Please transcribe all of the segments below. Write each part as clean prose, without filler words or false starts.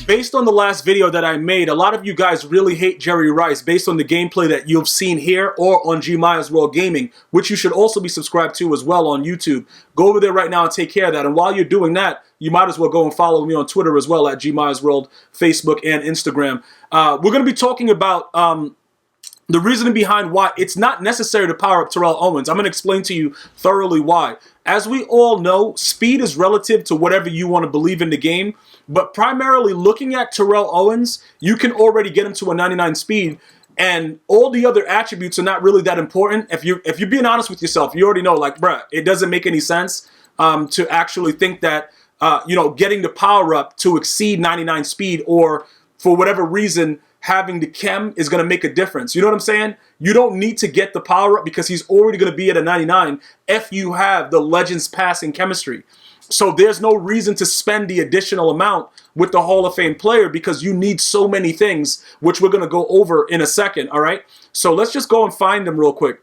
based on the last video that I made, a lot of you guys really hate Jerry Rice based on the gameplay that you've seen here or on GmiasWorld Gaming, which you should also be subscribed to as well on YouTube. Go over there right now and take care of that. And while you're doing that, you might as well go and follow me on Twitter as well at GmiasWorld, Facebook, and Instagram. We're going to be talking about the reasoning behind why it's not necessary to power up Terrell Owens. I'm going to explain to you thoroughly why. As we all know, speed is relative to whatever you want to believe in the game. But primarily looking at Terrell Owens, you can already get him to a 99 speed, and all the other attributes are not really that important. If you're being honest with yourself, you already know, like, bruh, it doesn't make any sense to actually think that getting the power up to exceed 99 speed, or for whatever reason having the chem is going to make a difference. You know what I'm saying? You don't need to get the power up because he's already going to be at a 99 if you have the Legends passing chemistry. So there's no reason to spend the additional amount with the Hall of Fame player because you need so many things, which we're going to go over in a second, all right? So let's just go and find him real quick.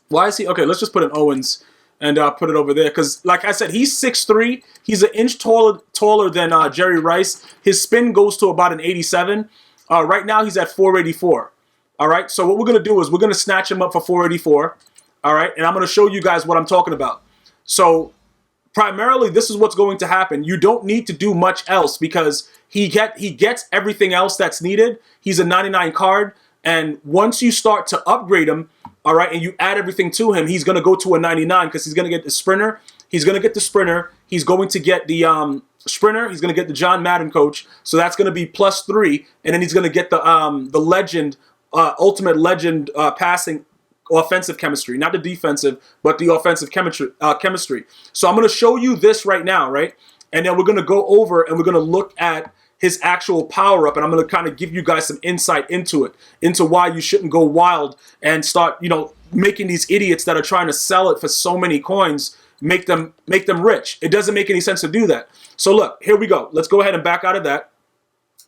Why is he? Okay, let's just put an Owens and put it over there because, like I said, he's 6'3". He's an inch taller than Jerry Rice. His spin goes to about an 87. Right now he's at 484, all right? So what we're going to do is we're going to snatch him up for 484, all right? And I'm going to show you guys what I'm talking about. So primarily, this is what's going to happen. You don't need to do much else because he gets everything else that's needed. He's a 99 card, and once you start to upgrade him, all right, and you add everything to him, he's going to go to a 99 because he's going to get the sprinter. He's going to get the sprinter. He's going to get the sprinter. He's going to get the John Madden coach. So that's going to be +3, and then he's going to get the legend, ultimate legend passing offensive chemistry, not the defensive, but the offensive chemistry. So I'm going to show you this right now, right? And then we're going to go over and we're going to look at his actual power up, and I'm going to kind of give you guys some insight into it, into why you shouldn't go wild and start, making these idiots that are trying to sell it for so many coins, make them rich. It doesn't make any sense to do that. So look, here we go. Let's go ahead and back out of that.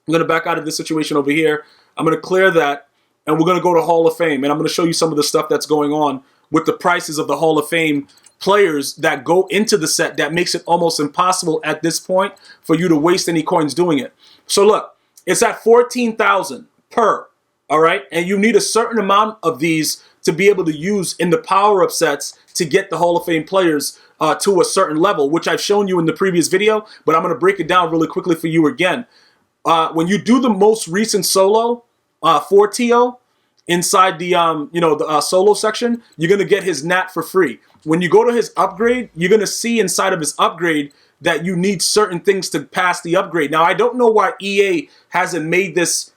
I'm going to back out of this situation over here. I'm going to clear that. And we're going to go to Hall of Fame, and I'm going to show you some of the stuff that's going on with the prices of the Hall of Fame players that go into the set that makes it almost impossible at this point for you to waste any coins doing it. So look, it's at 14,000 per, all right? And you need a certain amount of these to be able to use in the power-up sets to get the Hall of Fame players to a certain level, which I've shown you in the previous video, but I'm going to break it down really quickly for you again. When you do the most recent solo, 4TO inside the the solo section, you're gonna get his nat for free. When you go to his upgrade, you're gonna see inside of his upgrade that you need certain things to pass the upgrade. Now, I don't know why EA hasn't made this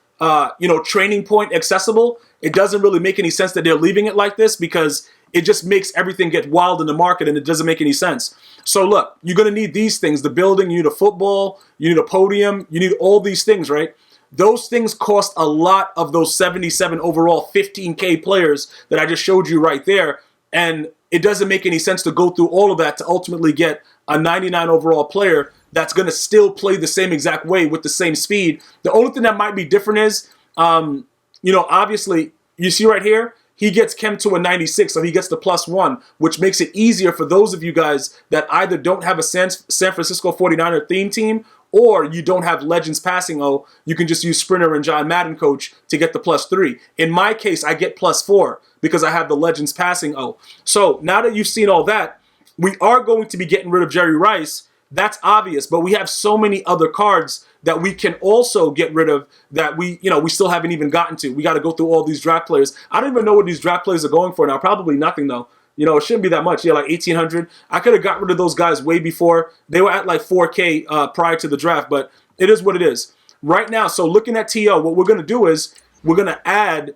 training point accessible. It doesn't really make any sense that they're leaving it like this because it just makes everything get wild in the market and it doesn't make any sense. So look, you're gonna need these things: the building, you need a football, you need a podium, you need all these things, right? Those things cost a lot of those 77 overall 15K players that I just showed you right there. And it doesn't make any sense to go through all of that to ultimately get a 99 overall player that's going to still play the same exact way with the same speed. The only thing that might be different is, obviously, you see right here, he gets chem to a 96, so he gets the +1, which makes it easier for those of you guys that either don't have a San Francisco 49er theme team or you don't have Legends passing you can just use Sprinter and John Madden coach to get the +3. In my case, I get +4 because I have the Legends passing So now that you've seen all that, we are going to be getting rid of Jerry Rice. That's obvious, but we have so many other cards that we can also get rid of that we still haven't even gotten to. We got to go through all these draft players. I don't even know what these draft players are going for now. Probably nothing though. It shouldn't be that much. Yeah, like 1,800. I could have got rid of those guys way before. They were at like 4K prior to the draft, but it is what it is. Right now, so looking at TO, what we're going to do is we're going to add,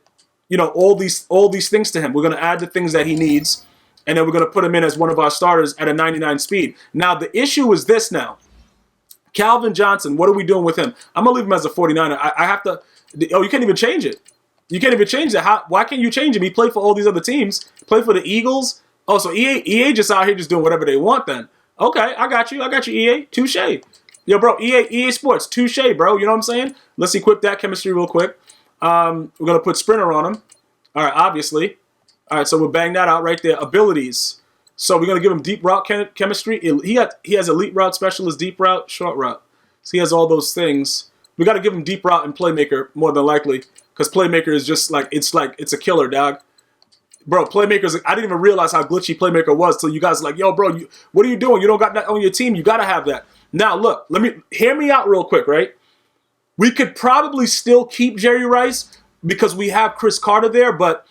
all these things to him. We're going to add the things that he needs, and then we're going to put him in as one of our starters at a 99 speed. Now, the issue is this now. Calvin Johnson, what are we doing with him? I'm going to leave him as a 49er. I have to, you can't even change it. You can't even change it. Why can't you change him? He played for all these other teams. He played for the Eagles. Oh, so EA just out here just doing whatever they want then. Okay, I got you, EA. Touche. Yo, bro, EA Sports, touche, bro. You know what I'm saying? Let's equip that chemistry real quick. We're going to put Sprinter on him. All right, obviously. All right, so we'll bang that out right there. Abilities. So we're going to give him deep route chemistry. He has elite route specialist, deep route, short route. So he has all those things. We got to give him deep route and playmaker more than likely, because playmaker is just it's a killer, dog. Bro, playmakers, I didn't even realize how glitchy playmaker was till you guys like, yo, bro, what are you doing? You don't got that on your team. You got to have that. Now, look, hear me out real quick, right? We could probably still keep Jerry Rice because we have Chris Carter there, but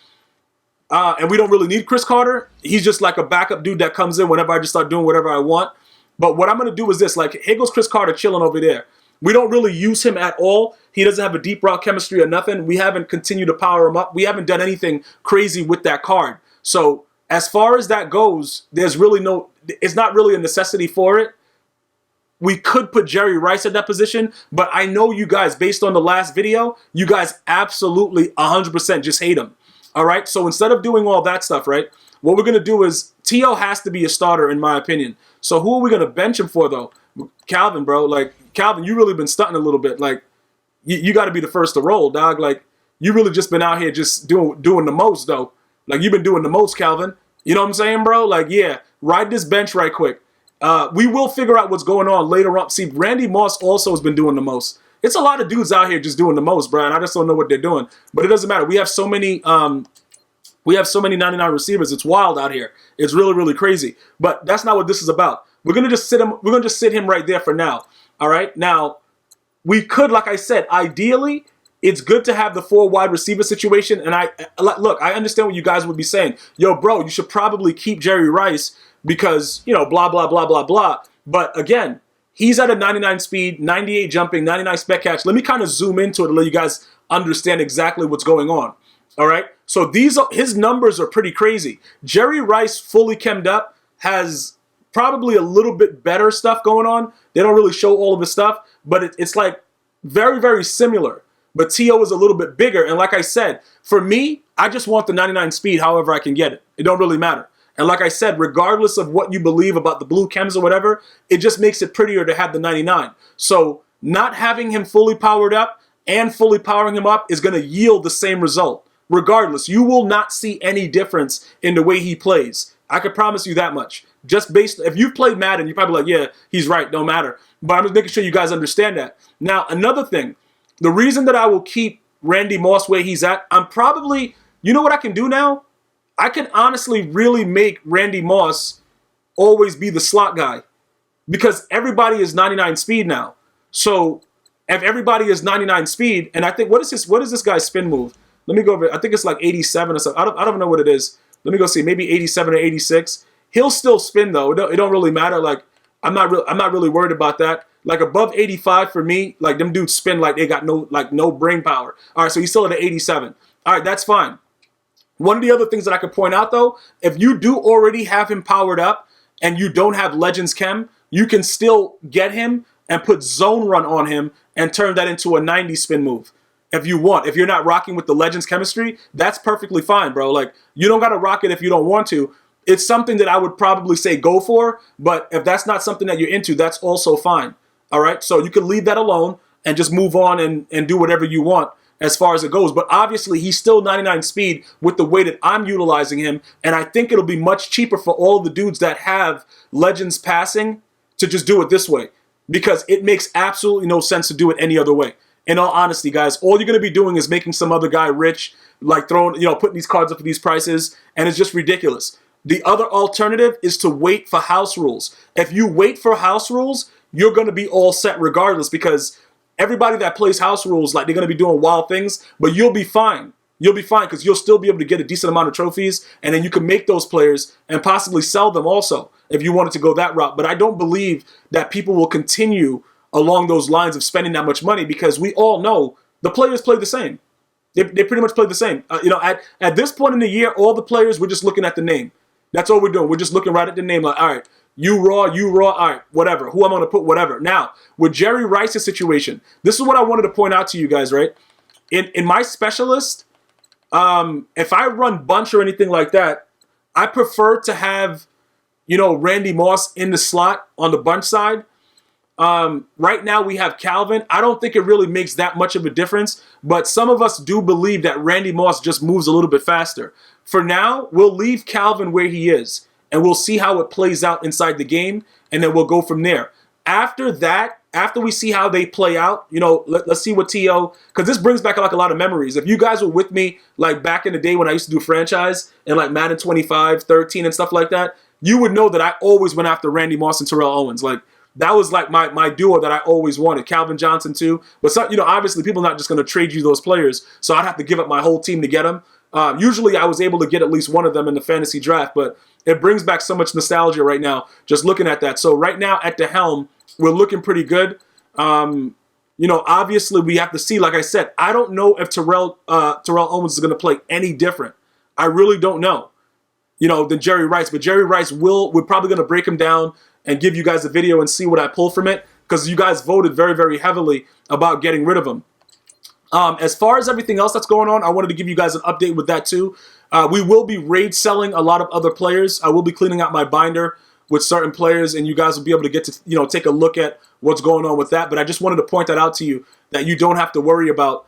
and we don't really need Chris Carter. He's just like a backup dude that comes in whenever I just start doing whatever I want. But what I'm going to do is this. Like, here goes Chris Carter chilling over there. We don't really use him at all. He doesn't have a deep route chemistry or nothing. We haven't continued to power him up. We haven't done anything crazy with that card. So as far as that goes, there's really it's not really a necessity for it. We could put Jerry Rice at that position, but I know you guys, based on the last video, you guys absolutely 100% just hate him. All right, so instead of doing all that stuff, right, what we're going to do is T.O. has to be a starter, in my opinion. So who are we going to bench him for, though? Calvin, bro. Like, Calvin, you really been stunting a little bit. Like, you got to be the first to roll, dog. Like, you really just been out here just doing the most, though. Like, you've been doing the most, Calvin. You know what I'm saying, bro? Like, yeah, ride this bench right quick. We will figure out what's going on later on. See, Randy Moss also has been doing the most. It's a lot of dudes out here just doing the most, bro, and I just don't know what they're doing. But it doesn't matter. We have so many 99 receivers. It's wild out here. It's really, really crazy. But that's not what this is about. We're gonna just sit him right there for now. All right. Now, we could, like I said, ideally, it's good to have the 4 wide receiver situation. And look, I understand what you guys would be saying. Yo, bro, you should probably keep Jerry Rice because, you know, blah, blah, blah, blah, blah. But again, he's at a 99 speed, 98 jumping, 99 spec catch. Let me kind of zoom into it to let you guys understand exactly what's going on. All right. So his numbers are pretty crazy. Jerry Rice, fully chemmed up, has probably a little bit better stuff going on. They don't really show all of his stuff, but it's like very, very similar. But T.O. is a little bit bigger. And like I said, for me, I just want the 99 speed however I can get it. It don't really matter. And like I said, regardless of what you believe about the blue chems or whatever, it just makes it prettier to have the 99. So not having him fully powered up and fully powering him up is going to yield the same result. Regardless, you will not see any difference in the way he plays. I can promise you that much. Just if you've played Madden, you're probably like, yeah, he's right, don't matter. But I'm just making sure you guys understand that. Now, another thing, the reason that I will keep Randy Moss where he's at, you know what I can do now? I can honestly really make Randy Moss always be the slot guy because everybody is 99 speed now. So if everybody is 99 speed, and I think, what is this guy's spin move? Let me go over it. I think it's like 87 or something. I don't know what it is. Let me go see. Maybe 87 or 86. He'll still spin though. It don't really matter. Like I'm not really worried about that. Like above 85 for me, like them dudes spin like they got no brain power. All right, so he's still at an 87. All right, that's fine. One of the other things that I could point out though, if you do already have him powered up and you don't have Legends Chem, you can still get him and put Zone Run on him and turn that into a 90 spin move. If you want, if you're not rocking with the Legends chemistry, that's perfectly fine, bro. Like, you don't got to rock it if you don't want to. It's something that I would probably say go for, but if that's not something that you're into, that's also fine. All right? So you can leave that alone and just move on and do whatever you want as far as it goes. But obviously, he's still 99 speed with the way that I'm utilizing him, and I think it'll be much cheaper for all the dudes that have Legends passing to just do it this way because it makes absolutely no sense to do it any other way. In all honesty, guys, all you're going to be doing is making some other guy rich, like putting these cards up for these prices, and it's just ridiculous. The other alternative is to wait for house rules. If you wait for house rules, you're going to be all set regardless because everybody that plays house rules, like they're going to be doing wild things, but you'll be fine. You'll be fine because you'll still be able to get a decent amount of trophies, and then you can make those players and possibly sell them also if you wanted to go that route. But I don't believe that people will continue along those lines of spending that much money because we all know the players play the same. They pretty much play the same. At this point in the year, all the players, we're just looking at the name. That's all we're doing. We're just looking right at the name like, all right, you raw, all right, whatever. Who I'm going to put, whatever. Now, with Jerry Rice's situation, this is what I wanted to point out to you guys, right? In my specialist, if I run bunch or anything like that, I prefer to have, Randy Moss in the slot on the bunch side. Right now we have Calvin. I don't think it really makes that much of a difference, but some of us do believe that Randy Moss just moves a little bit faster. For now, we'll leave Calvin where he is, and we'll see how it plays out inside the game, and then we'll go from there. After that, after we see how they play out, you know, let's see what T.O., because this brings back like a lot of memories. If you guys were with me like back in the day when I used to do franchise and like Madden 25, 13 and stuff like that, you would know that I always went after Randy Moss and Terrell Owens. Like, that was like my duo that I always wanted. Calvin Johnson too. But some, you know, obviously people are not just going to trade you those players, so I'd have to give up my whole team to get them. Usually I was able to get at least one of them in the fantasy draft, but it brings back so much nostalgia right now just looking at that. So right now at the helm, we're looking pretty good. You know, obviously we have to see, like I said, I don't know if Terrell Owens is going to play any different. I really don't know, you know, than Jerry Rice. But Jerry Rice we're probably going to break him down and give you guys a video and see what I pull from it, because you guys voted very, very heavily about getting rid of him. As far as everything else that's going on, I wanted to give you guys an update with that too. We will be raid selling a lot of other players. I will be cleaning out my binder with certain players, and you guys will be able to get to, you know, take a look at what's going on with that. But I just wanted to point that out to you, that you don't have to worry about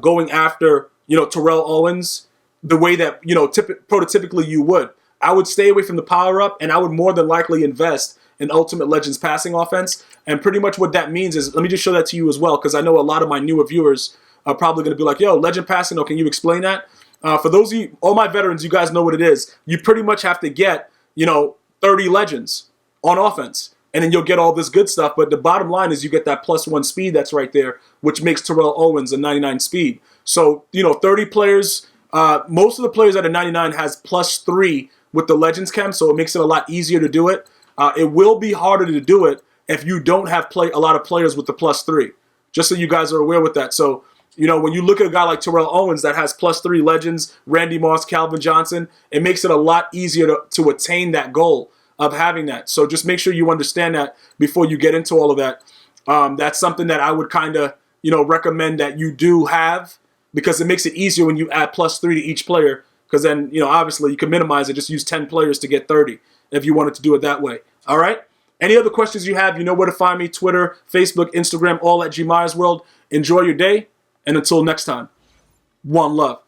going after, you know, Terrell Owens the way that, you know, prototypically you would. I would stay away from the PowerUp, and I would more than likely invest in Ultimate Legends passing offense. And pretty much what that means is, let me just show that to you as well, because I know a lot of my newer viewers are probably going to be like, yo, legend passing, oh, can you explain that? For those of you, all my veterans, you guys know what it is. You pretty much have to get, you know, 30 legends on offense, and then you'll get all this good stuff. But the bottom line is you get that +1 speed that's right there, which makes Terrell Owens a 99 speed. So, you know, 30 players, most of the players at a 99 has +3 with the Legends Chem, so it makes it a lot easier to do it. It will be harder to do it if you don't have a lot of players with the +3, just so you guys are aware with that. So, you know, when you look at a guy like Terrell Owens that has +3 legends, Randy Moss, Calvin Johnson, it makes it a lot easier to attain that goal of having that. So just make sure you understand that before you get into all of that. That's something that I would kind of, you know, recommend that you do have, because it makes it easier when you add +3 to each player, because then, you know, obviously you can minimize it, just use 10 players to get 30 if you wanted to do it that way. All right? Any other questions you have, you know where to find me: Twitter, Facebook, Instagram, all at GmiasWorld. Enjoy your day. And until next time, one love.